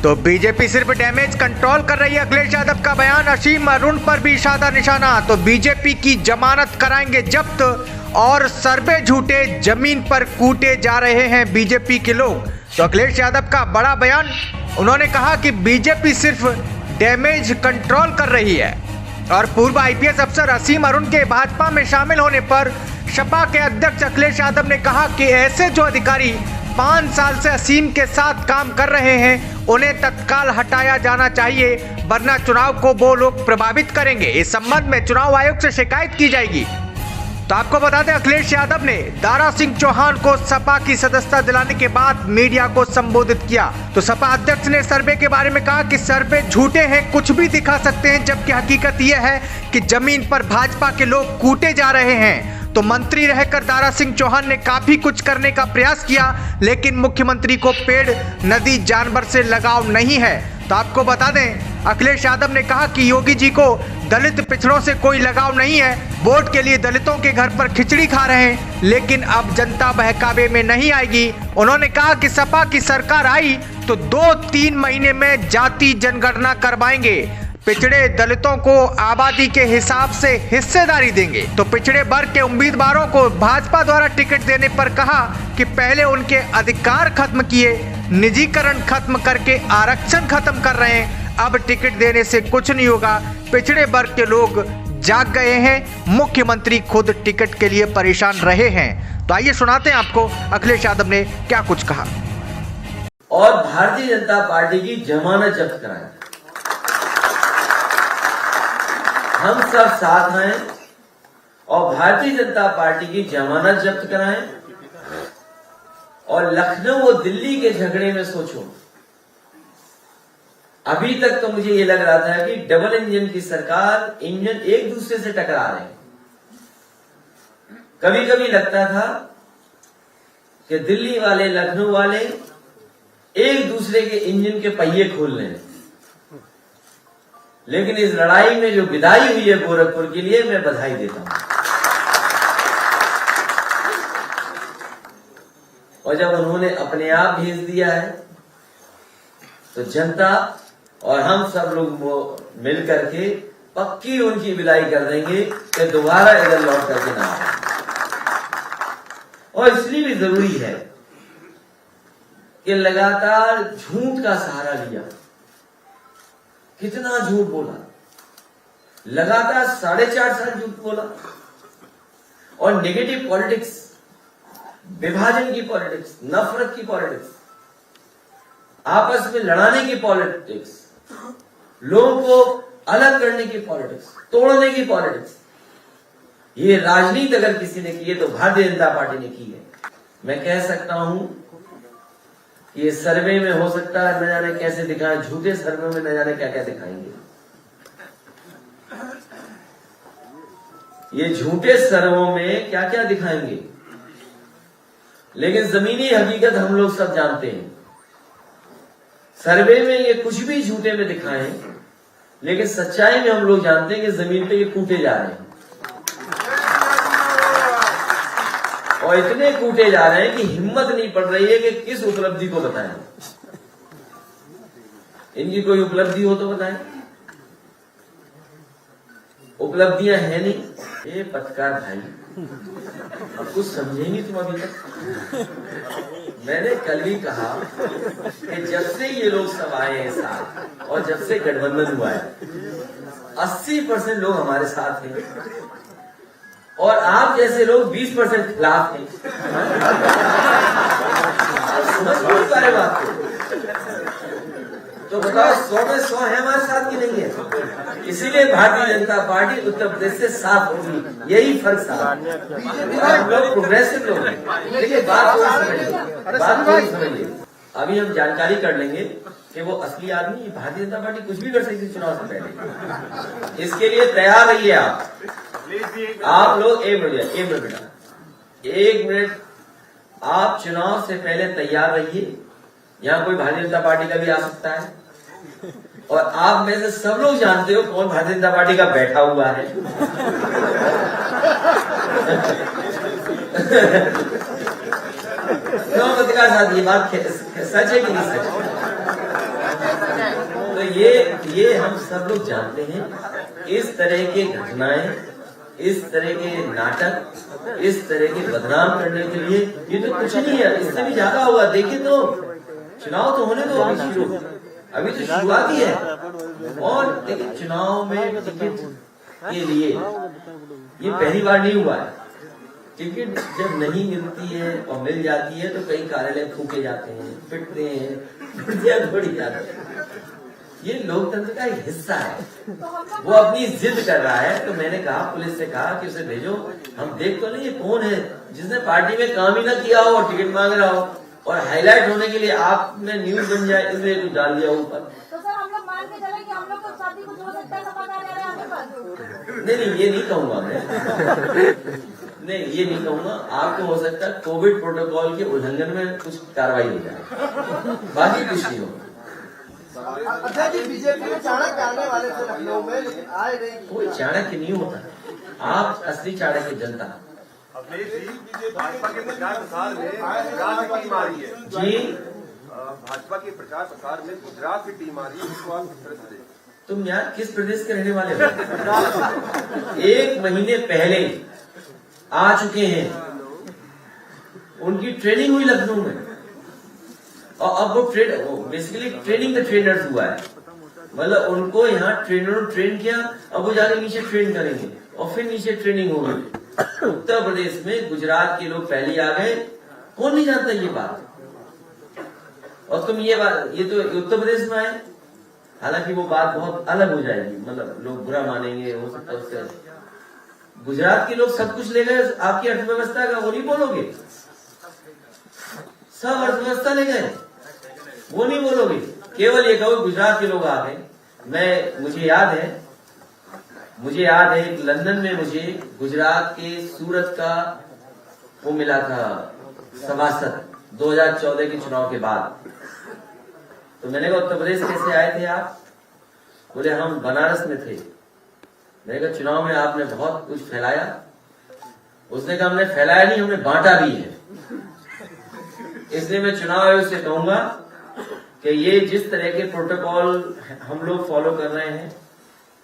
तो बीजेपी सिर्फ damage control कर रही है, अखिलेश यादव का बयान। असीम अरुण पर भी इशारा निशाना। तो बीजेपी की जमानत कराएंगे जब्त और सर्वे झूठे, जमीन पर कूटे जा रहे हैं बीजेपी के लोग। तो अखिलेश यादव का बड़ा बयान। उन्होंने कहा कि बीजेपी सिर्फ डैमेज कंट्रोल कर रही है। और पूर्व आईपीएस अफसर असीम अरुण के भाजपा में शामिल होने पर सपा के अध्यक्ष अखिलेश यादव ने कहा कि ऐसे जो अधिकारी 5 साल से असीम के साथ काम कर रहे हैं उन्हें तत्काल हटाया जाना चाहिए, वरना चुनाव को वो लोग प्रभावित करेंगे। इस संबंध में चुनाव आयोग से शिकायत की जाएगी। तो आपको बता दें, अखिलेश यादव ने दारा सिंह चौहान को सपा की सदस्यता दिलाने के बाद मीडिया को संबोधित किया। तो सपा अध्यक्ष ने सर्वे के बारे में कहा कि सर्वे झूठे हैं, कुछ भी दिखा सकते हैं, जबकि हकीकत यह है कि जमीन पर भाजपा के लोग कूटे जा रहे हैं। तो मंत्री रहकर दारा सिंह चौहान ने काफी कुछ करने का प्रयास किया, लेकिन मुख्यमंत्री को पेड़, नदी, जानवर से लगाव नहीं है। तो आपको बता दें, अखिलेश यादव ने कहा कि योगी जी को दलित पिछड़ों से कोई लगाव नहीं है, वोट के लिए दलितों के घर पर खिचड़ी खा रहे हैं, लेकिन अब जनता बहकावे में नहीं आएगी। उन्होंने कहा कि सपा की सरकार आई तो 2-3 महीने में जाति जनगणना करवाएंगे, पिछड़े दलितों को आबादी के हिसाब से हिस्सेदारी देंगे। तो पिछड़े वर्ग के उम्मीदवारों को भाजपा द्वारा टिकट देने पर कहा कि पहले उनके अधिकार खत्म किए, निजीकरण खत्म करके आरक्षण खत्म कर रहे हैं, अब टिकट देने से कुछ नहीं होगा। पिछड़े वर्ग के लोग जाग गए हैं, मुख्यमंत्री खुद टिकट के लिए परेशान रहे हैं। तो आइए सुनाते हैं आपको अखिलेश यादव ने क्या कुछ कहा। और भारतीय जनता पार्टी की जमानत जब्त कराएं, हम सब साथ हैं और भारतीय जनता पार्टी की जमानत जब्त कराएं। और लखनऊ और दिल्ली के झगड़े में सोचो, अभी तक तो मुझे ये लग रहा था कि डबल इंजन की सरकार, इंजन एक दूसरे से टकरा रहे हैं। कभी कभी लगता था कि दिल्ली वाले, लखनऊ वाले एक दूसरे के इंजन के पहिए खोल रहे हैं। लेकिन इस लड़ाई में जो विदाई हुई है गोरखपुर के लिए, मैं बधाई देता हूं। और जब उन्होंने अपने आप भेज दिया है तो जनता और हम सब लोग मिल करके पक्की उनकी विदाई कर देंगे कि दोबारा इधर लौट करके ना आए। और इसलिए भी जरूरी है कि लगातार झूठ का सहारा लिया। कितना झूठ बोला, लगातार 4.5 साल झूठ बोला। और नेगेटिव पॉलिटिक्स, विभाजन की पॉलिटिक्स, नफरत की पॉलिटिक्स, आपस में लड़ाने की पॉलिटिक्स, लोगों को अलग करने की पॉलिटिक्स, तोड़ने की पॉलिटिक्स, ये राजनीति अगर किसी ने की है तो भारतीय जनता पार्टी ने की है। मैं कह सकता हूं ये सर्वे में हो सकता है न जाने कैसे दिखाएं, झूठे सर्वे में न जाने क्या क्या दिखाएंगे। ये झूठे सर्वों में क्या क्या दिखाएंगे, लेकिन जमीनी हकीकत हम लोग सब जानते हैं। सर्वे में ये कुछ भी झूठे में दिखाएं, लेकिन सच्चाई में हम लोग जानते हैं कि जमीन पे ये कूटे जा रहे हैं। और इतने कूटे जा रहे हैं कि हिम्मत नहीं पड़ रही है कि किस उपलब्धि को बताएं। इनकी कोई उपलब्धि हो तो बताएं। उपलब्धियां है नहीं। ये पत्रकार भाई, अब कुछ समझेंगे तुम अभी तक। मैंने कल भी कहा कि जब से ये लोग सब आए हैं साथ और जब से गठबंधन हुआ है, 80% लोग हमारे साथ हैं और आप जैसे लोग 20% खिलाफ हैं। समझ नहीं पा रहे बात को। तो बताओ 100 में 100 है हमारे साथ की नहीं है। इसीलिए भारतीय जनता पार्टी उत्तर प्रदेश से साफ होगी, यही फर्क साफ। हम लोग प्रोग्रेसिव लोग हैं। देखिए बात को समझिए। अभी हम जानकारी कर लेंगे कि वो असली आदमी, भारतीय जनता पार्टी कुछ भी कर सकती है चुनाव से पहले। इसके लिए तैयार रहिए आप लोग। एक मिनट बेटा, 1 मिनट। आप चुनाव से पहले तैयार रहिए। यहाँ कोई भारतीय जनता पार्टी का भी आ सकता है और आप में से सब लोग जानते हो कौन भारतीय जनता पार्टी का बैठा हुआ है। क्यों पत्रकार साहब, ये बात सच है कि नहीं सच है? ये हम सब लोग जानते हैं, इस तरह के घटनाएं, इस तरह के नाटक, इस तरह के बदनाम करने के लिए ये तो कुछ नहीं है, इससे भी ज्यादा होगा। देखिए तो चुनाव तो होने दो अभी शुरू, अभी तो शुरुआत ही है। और देखिए चुनाव में टिकट के लिए ये पहली बार नहीं हुआ है। टिकट जब नहीं मिलती है और मिल जाती है तो कई कार्यालय फूके जाते हैं, पिटते हैं, थोड़ी जाते हैं। ये लोकतंत्र का एक हिस्सा है। वो अपनी जिद कर रहा है, तो मैंने कहा, पुलिस से कहा कि उसे भेजो, हम देख तो नहीं ये कौन है जिसने पार्टी में काम ही ना किया हो और टिकट मांग रहा हो, और हाईलाइट होने के लिए आपने न्यूज बन जाए इसलिए कुछ डाल दिया ऊपर। तो सर हम लोग मान के चले कि हम लोग को शादी कुछ हो सकता है, समाधान आ रहे हैं आपके पास? नहीं, ये नहीं कहूंगा मैं। नहीं, ये नहीं कहूंगा। आपको हो सकता है कोविड प्रोटोकॉल के उल्लंघन में कुछ कार्रवाई हो जाए, बाकी कुछ नहीं होगा। अध्यक्ष जी, बीजेपी में चाणक्य आने वाले थे लखनऊ में, लेकिन आए नहीं। कोई चाणक्य नहीं होता, आप असली चाणक्य जनता। भाजपा के प्रचार प्रसार में गुजरात की टीम आ रही है जी, भाजपा के प्रचार प्रसार में गुजरात की टीम आ रही है, उसको आप किस तरह से देखते? तुम यार किस प्रदेश के रहने वाले हो? 1 महीने पहले आ चुके हैं, उनकी ट्रेनिंग हुई लखनऊ में, और अब वो बेसिकली ट्रेनिंग द ट्रेनर्स हुआ है। मतलब उनको यहाँ ट्रेनरों ट्रेन किया, अब वो जाके नीचे ट्रेन करेंगे और फिर नीचे ट्रेनिंग होगी। उत्तर प्रदेश में गुजरात के लोग पहले आ गए, कौन नहीं जानता ये बात। और तुम ये बात, ये तो उत्तर प्रदेश में आए, हालांकि वो बात बहुत अलग हो जाएगी, मतलब लोग बुरा मानेंगे, हो सकता है उससे। गुजरात के लोग सब कुछ ले गए आपकी अर्थव्यवस्था का, वो नहीं बोलोगे? सब अर्थव्यवस्था ले गए, वो नहीं बोलोगे? केवल ये कहो गुजरात के लोग आ गए। मुझे याद है कि लंदन में मुझे गुजरात के सूरत का वो मिला था सभासद 2014 के चुनाव के बाद। तो मैंने कहा उत्तर प्रदेश कैसे आए थे आप? बोले हम बनारस में थे। मैंने कहा चुनाव में आपने बहुत कुछ फैलाया। उसने कहा हमने फैलाया नहीं, हमने बांटा भी है। इसलिए मैं चुनाव आयोग से कहूंगा कि ये जिस तरह के प्रोटोकॉल हम लोग फॉलो कर रहे हैं,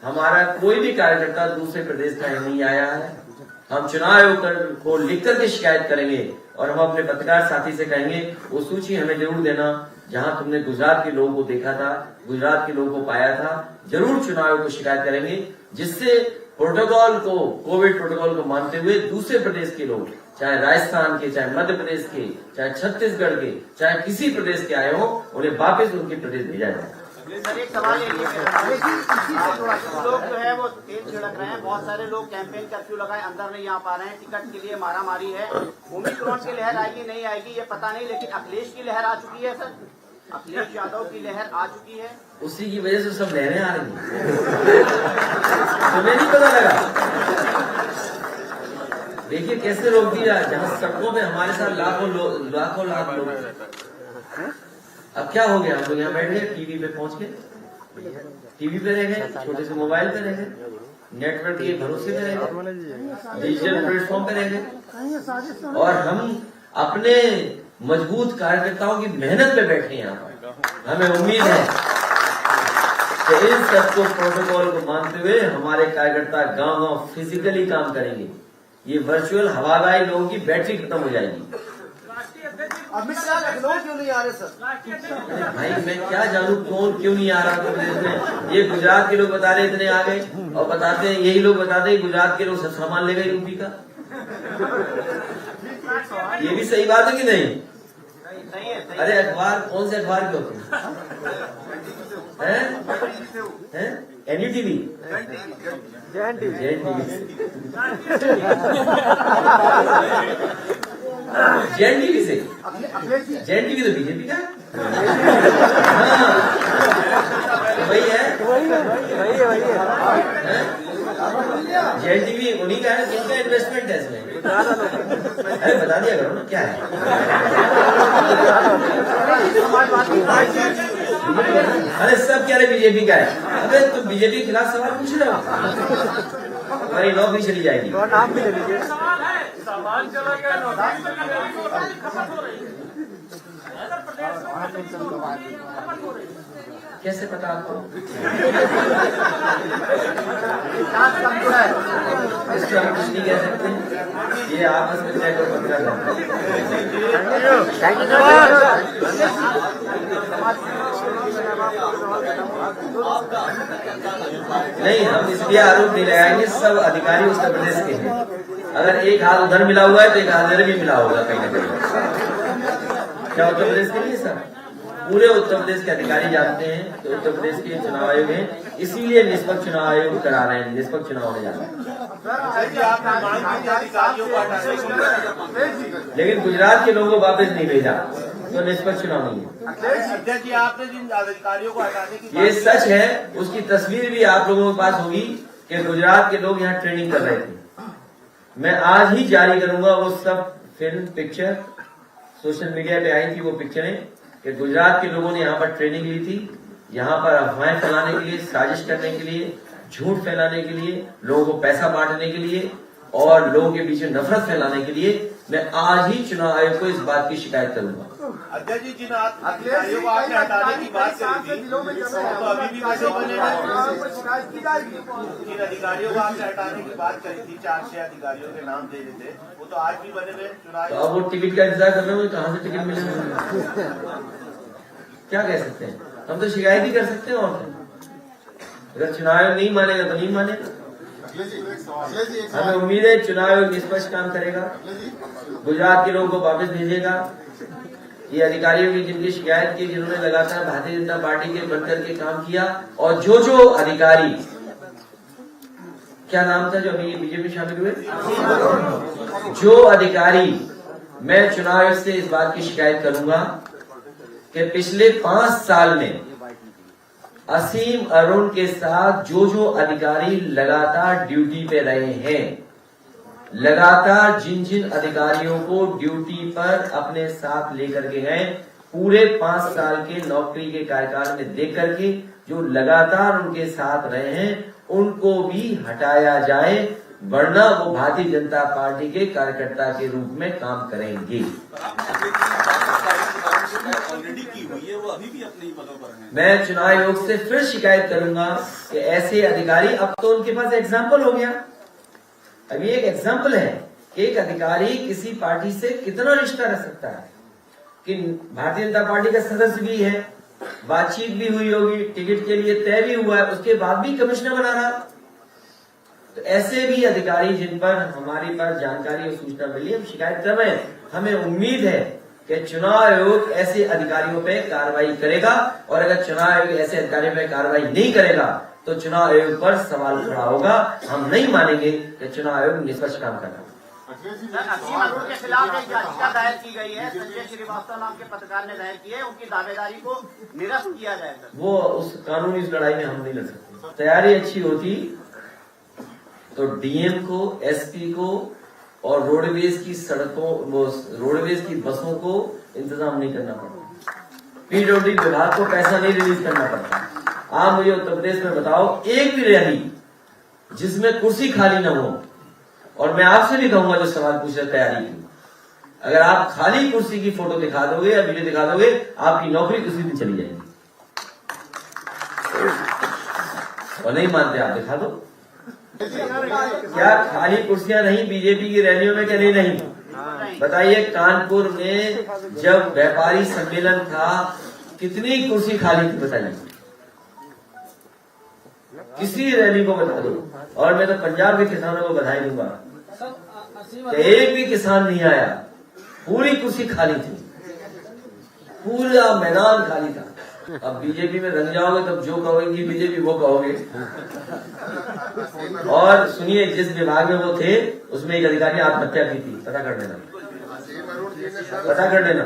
हमारा कोई भी कार्यकर्ता दूसरे प्रदेश का नहीं आया है। हम चुनाव आयोग को लिख करके शिकायत करेंगे और हम अपने पत्रकार साथी से कहेंगे वो सूची हमें जरूर देना जहां तुमने गुजरात के लोगों को देखा था, गुजरात के लोगों को पाया था। जरूर चुनाव आयोग को शिकायत करेंगे, जिससे प्रोटोकॉल को, कोविड प्रोटोकॉल को मानते हुए दूसरे प्रदेश के लोग, चाहे राजस्थान के, चाहे मध्य प्रदेश के, चाहे छत्तीसगढ़ के, चाहे किसी प्रदेश के आए हो, उन्हें वापस उनके प्रदेश भेजा जाए। सर एक सवाल ये लोग जो है वो तेल छिड़क रहे हैं, बहुत सारे लोग कैंपेन कर्फ्यू लगाए अंदर नहीं आ पा रहे हैं, टिकट के लिए मारामारी है। ओमिक्रॉन की लहर आएगी नहीं आएगी ये पता नहीं, लेकिन अखिलेश की लहर आ चुकी है सर, अखिलेश यादव की लहर आ चुकी है। उसी की वजह से सब लहरें आ रही हैं। तुम्हें नहीं पता लगा? देखिए कैसे रोक दिया, जहाँ सड़कों पे हमारे साथ लाखों लाख लोग। अब क्या हो गया, हम लोग यहाँ बैठ गए, टीवी पे पहुंच गए, टीवी पे रह गए, छोटे से मोबाइल पे रह गए, नेटवर्क के भरोसे पे रह गए, डिजिटल प्लेटफॉर्म पे रह गए, और हम अपने मजबूत कार्यकर्ताओं की मेहनत पे बैठे हैं यहाँ पर। हमें उम्मीद है कि इन सबको प्रोटोकॉल को मानते हुए हमारे कार्यकर्ता गांव फिजिकली काम करेंगे। ये वर्चुअल हवादारी लोगों की बैटरी खत्म हो जाएगी। अमित शाह लखनऊ क्यों नहीं आ रहे सर? भाई मैं क्या जानू कौन क्यों नहीं आ रहा प्रदेश में। ये गुजरात के लोग बता रहे इतने आ गए, और बताते हैं यही लोग बताते हैं गुजरात के लोग सब सामान ले गए यूपी का। ये भी सही बात है कि नहीं? अरे अखबार कौन से अखबार के होते हैं? एनडीटीवी, जैन टीवी से, जैन टीवी तो बीजेपी का वही है। जैन टीवी उन्हीं का है, किनका इन्वेस्टमेंट है इसमें? अरे बता दिया करो ना क्या है। अरे सब कह रहे बीजेपी का है। अबे तुम बीजेपी के खिलाफ सवाल पूछ रहे हो, हमारी नौकरी चली जाएगी। नाम भी ले लीजिए। कैसे पता आपको? इसका हम कुछ नहीं कह सकते, ये आपस में तय कर पता नहीं, हम इसलिए आरोप नहीं लगाएंगे, सब अधिकारी उत्तर प्रदेश के हैं। अगर एक हाथ उधर मिला हुआ है तो एक हाथ इधर भी मिला होगा कहीं ना कहीं। क्या उत्तर प्रदेश के लिए सर? पूरे उत्तर प्रदेश के अधिकारी जानते हैं कि उत्तर प्रदेश के चुनाव आयोग है, इसीलिए निष्पक्ष चुनाव आयोग करा रहे हैं, निष्पक्ष चुनाव होने जा रहा है। लेकिन गुजरात के लोगों को वापस नहीं भेजा तो निष्पक्ष चुनाव नहीं है। अध्यक्ष जी, आपने जिन अधिकारियों को हटाने की ये सच है, उसकी तस्वीर भी आप लोगों के पास होगी कि गुजरात के लोग यहाँ ट्रेनिंग कर रहे थे। मैं आज ही जारी करूंगा वो सब फिल्म पिक्चर, सोशल मीडिया पे आई थी वो पिक्चरें कि गुजरात के लोगों ने यहाँ पर ट्रेनिंग ली थी, यहाँ पर अफवाहें फैलाने के लिए, साजिश करने के लिए, झूठ फैलाने के लिए, लोगों को पैसा बांटने के लिए और लोगों के बीच में नफरत फैलाने के लिए। मैं आज ही चुनाव आयोग को इस बात की शिकायत करूंगा। अध्यक्ष जी, जिन अधिकारियों को आपने हटाने की बात करी थी, तो अभी भी वैसे बने जिन अधिकारियों को आपने हटाने की बात करी थी, 4-6 अधिकारियों के नाम दे रहे थे, वो तो आज भी बने हुए चुनाव। तो अब वो टिकट का इंतजार कर रहे हो, कहाँ से टिकट मिलेगा? क्या कह सकते हैं? हम तो शिकायत ही कर सकते हैं। और अगर चुनाव आयोग नहीं मानेगा तो नहीं मानेगा। हमें उम्मीद है चुनाव आयोग निष्पक्ष काम करेगा, गुजरात के लोगों को वापस भेजेगा। ये अधिकारियों की जिनकी शिकायत की, जिन्होंने लगातार भारतीय जनता पार्टी के बनकर के काम किया, और जो अधिकारी, क्या नाम था जो अभी बीजेपी शामिल हुए, जो अधिकारी, मैं चुनाव आयोग से इस बात की शिकायत करूंगा कि पिछले 5 साल में असीम अरुण के साथ जो अधिकारी लगातार ड्यूटी पे रहे हैं, लगातार जिन अधिकारियों को ड्यूटी पर अपने साथ लेकर के गए, पूरे 5 साल के नौकरी के कार्यकाल में देख करके जो लगातार उनके साथ रहे हैं, उनको भी हटाया जाए, वरना वो भारतीय जनता पार्टी के कार्यकर्ता के रूप में काम करेंगे। ऑलरेडी की हुई है, वो अभी भी अपने ही पदों पर हैं। मैं चुनाव आयोग से फिर शिकायत करूंगा कि ऐसे अधिकारी, अब तो उनके पास एग्जाम्पल हो गया। अभी एक एग्जाम्पल है कि एक अधिकारी किसी पार्टी से कितना रिश्ता रख सकता है, कि भारतीय जनता पार्टी का सदस्य भी है, बातचीत भी हुई होगी, टिकट के लिए तय भी हुआ है, उसके बाद भी कमिश्नर बना रहा। तो ऐसे भी अधिकारी जिन पर हमारी पर जानकारी और सूचना मिली, हम शिकायत कर रहे हैं। हमें उम्मीद है कि चुनाव आयोग ऐसे अधिकारियों पे कार्रवाई करेगा, और अगर चुनाव आयोग ऐसे अधिकारियों पे कार्रवाई नहीं करेगा तो चुनाव आयोग पर सवाल खड़ा होगा। हम नहीं मानेंगे कि चुनाव आयोग निष्पक्ष काम कर रहा है। असीम अरुण के खिलाफ एक याचिका दायर की गई है, संजय श्रीवास्तव नाम के पत्रकार ने दायर की है, उनकी दावेदारी को निरस्त किया जाए। वो उस कानूनी इस लड़ाई में हम नहीं लड़ सकते। तैयारी अच्छी होती तो डीएम को, एसपी को और रोडवेज की सड़कों, रोडवेज की बसों को इंतजाम नहीं करना पड़ता, पीडब्ल्यूडी विभाग को पैसा नहीं रिलीज करना पड़ता। आप मुझे उत्तर प्रदेश में बताओ एक भी रैली जिसमें कुर्सी खाली न हो, और मैं आपसे भी कहूंगा जो सवाल पूछ रहे तैयारी की, अगर आप खाली कुर्सी की फोटो दिखा दोगे या वीडियो दिखा दोगे, आपकी नौकरी उसी दिन चली जाएगी। और नहीं मानते आप, दिखा दो। क्या खाली कुर्सियां नहीं बीजेपी की रैलियों में? क्या नहीं? बताइए, कानपुर में जब व्यापारी सम्मेलन था कितनी कुर्सी खाली थी? बताइए, किसी रैली को बता दो। और मैं तो पंजाब के किसानों को बधाई दूंगा कि एक भी किसान नहीं आया, पूरी कुर्सी खाली थी, पूरा मैदान खाली था। अब बीजेपी में रंग जाओगे तब जो कहोगे बीजेपी वो कहोगे। और सुनिए, जिस विभाग में वो थे उसमें एक अधिकारी आत्महत्या की थी, पता कर लेना, पता कर लेना।